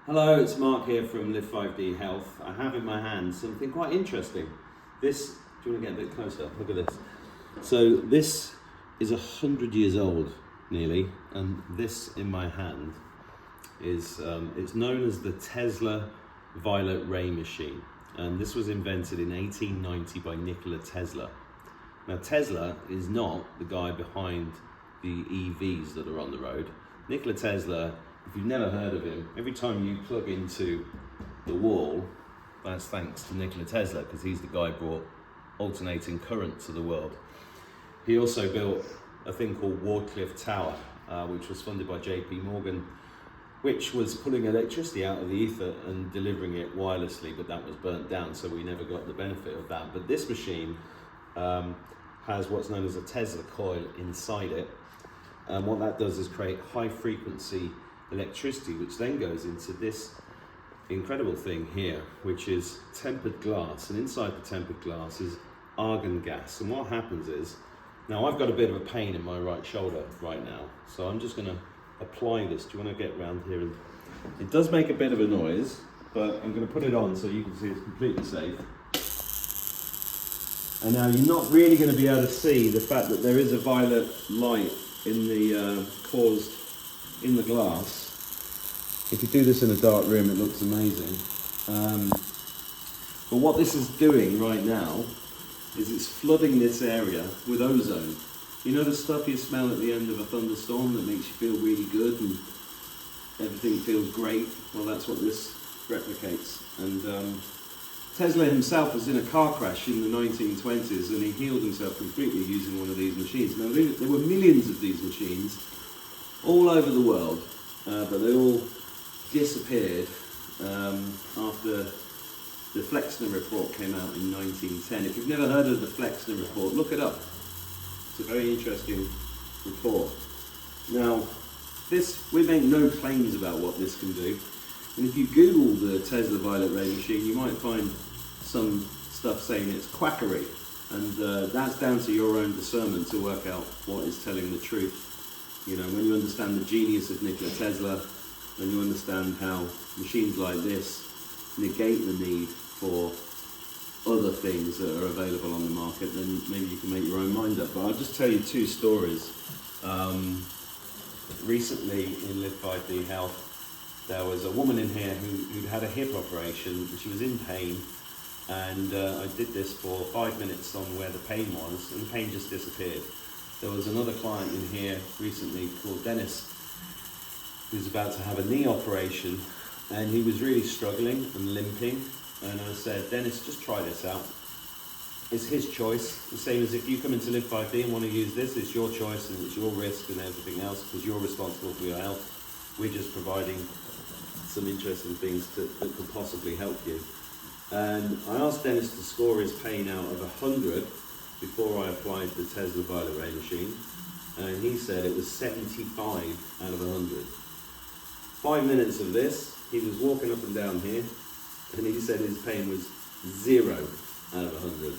Hello, it's Mark here from Live 5D Health. I have in my hand something quite interesting. This, do you want to get a bit closer? Look at this. So this is 100 years old, nearly, and this in my hand is, it's known as the Tesla Violet Ray machine. And this was invented in 1890 by Nikola Tesla. Now Tesla is not the guy behind the EVs that are on the road. Nikola Tesla, if you've never heard of him, every time you plug into the wall, that's thanks to Nikola Tesla, because he's the guy who brought alternating current to the world. He also built a thing called Wardcliffe Tower, which was funded by JP Morgan, which was pulling electricity out of the ether and delivering it wirelessly, but that was burnt down, so we never got the benefit of that. But this machine has what's known as a Tesla coil inside it. And what that does is create high frequency electricity, which then goes into this incredible thing here, which is tempered glass. And inside the tempered glass is argon gas. And what happens is, now I've got a bit of a pain in my right shoulder right now, so I'm just going to apply this. Do you want to get around here? And it does make a bit of a noise, but I'm going to put it on so you can see it's completely safe. And now you're not really going to be able to see the fact that there is a violet light in the caused in the glass. If you do this in a dark room, it looks amazing. But what this is doing right now is it's flooding this area with ozone. You know the stuff you smell at the end of a thunderstorm that makes you feel really good and everything feels great? Well, that's what this replicates. And Tesla himself was in a car crash in the 1920s, and he healed himself completely using one of these machines. Now, there were millions of these machines all over the world, but they all disappeared after the Flexner report came out in 1910. If you've never heard of the Flexner report, look it up. It's a very interesting report. Now, we make no claims about what this can do. And if you Google the Tesla Violet Ray machine, you might find some stuff saying it's quackery. And that's down to your own discernment to work out what is telling the truth. You know, when you understand the genius of Nikola Tesla, and you understand how machines like this negate the need for other things that are available on the market, then maybe you can make your own mind up. But I'll just tell you two stories. Recently in Live 5D Health, there was a woman in here who'd had a hip operation, and she was in pain, and I did this for 5 minutes on where the pain was, and the pain just disappeared. There was another client in here recently called Dennis, who's about to have a knee operation, and he was really struggling and limping, and I said, Dennis, just try this out. It's his choice, the same as if you come into Live 5D and want to use this, it's your choice and it's your risk and everything else, because you're responsible for your health. We're just providing some interesting things that could possibly help you. And I asked Dennis to score his pain out of 100 before I applied the Tesla Violet Ray machine, and he said it was 75 out of 100. 5 minutes of this, he was walking up and down here, and he said his pain was 0 out of 100.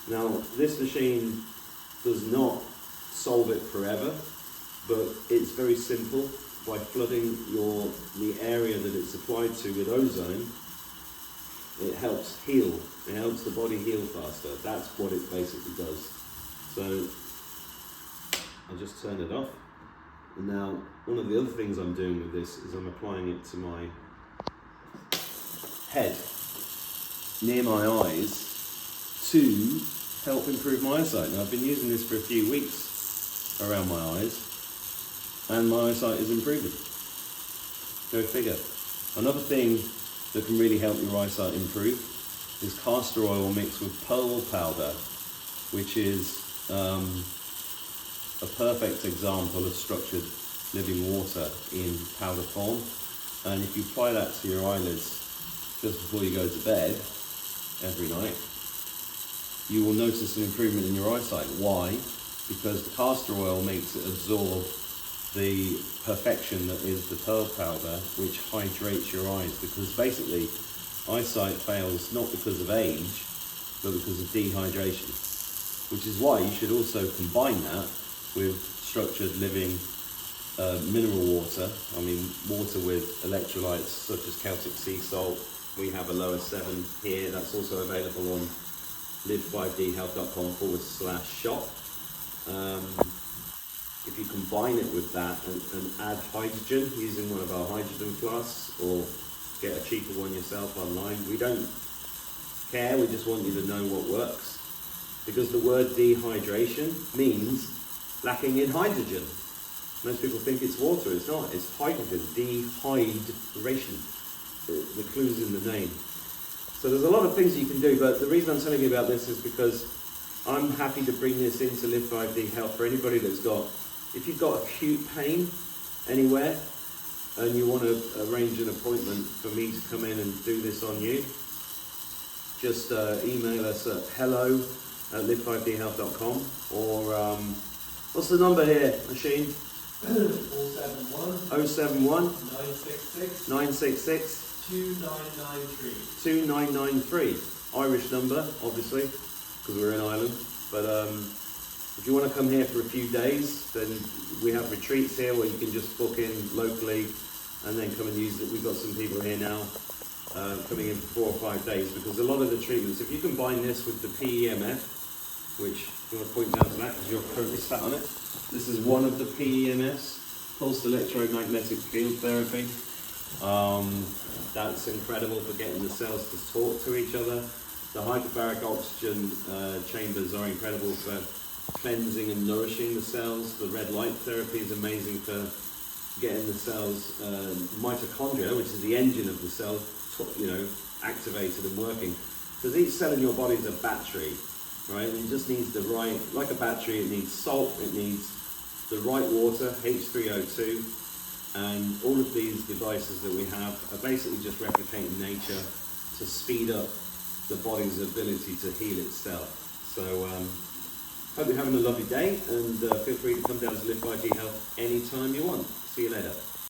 Now, this machine does not solve it forever, but it's very simple. By flooding the area that it's applied to with ozone, it helps heal. It helps the body heal faster. That's what it basically does. So I'll just turn it off. And now, one of the other things I'm doing with this is I'm applying it to my head, near my eyes, to help improve my eyesight. Now, I've been using this for a few weeks around my eyes, and my eyesight is improving. Go figure. Another thing that can really help your eyesight improve is castor oil mixed with pearl powder, which is a perfect example of structured living water in powder form. And if you apply that to your eyelids just before you go to bed every night, you will notice an improvement in your eyesight. Why? Because the castor oil makes it absorb the perfection that is the pearl powder, which hydrates your eyes, because basically eyesight fails not because of age, but because of dehydration, which is why you should also combine that with structured living mineral water. I mean, water with electrolytes such as Celtic sea salt. We have a lower 7 here. That's also available on live5dhealth.com/shop. If you combine it with that and add hydrogen using one of our hydrogen flasks, or get a cheaper one yourself online, we don't care, we just want you to know what works. Because the word dehydration means lacking in hydrogen. Most people think it's water, it's not, it's hydrogen, dehydration. The clue's in the name. So there's a lot of things you can do, but the reason I'm telling you about this is because I'm happy to bring this into Live 5D Health for anybody that's got, if you've got acute pain anywhere and you want to arrange an appointment for me to come in and do this on you, just email us at hello@live5dhealth.com, or what's the number here, Machine? 071 966 2993. Irish number, obviously, because we're in Ireland. But if you want to come here for a few days, then we have retreats here where you can just book in locally and then come and use it. We've got some people here now coming in for 4 or 5 days, because a lot of the treatments, if you combine this with the PEMF, which you want to point down to that because you're currently sat on it. This is one of the PEMFs, pulsed electromagnetic field therapy. That's incredible for getting the cells to talk to each other. The hyperbaric oxygen chambers are incredible for cleansing and nourishing the cells. The red light therapy is amazing for getting the cells, mitochondria, which is the engine of the cell, activated and working. Because each cell in your body is a battery, right? And it just needs the right, like a battery, it needs salt, it needs the right water, H3O2, and all of these devices that we have are basically just replicating nature to speed up the body's ability to heal itself. So hope you're having a lovely day, and feel free to come down to Live 5D Health anytime you want. See you later.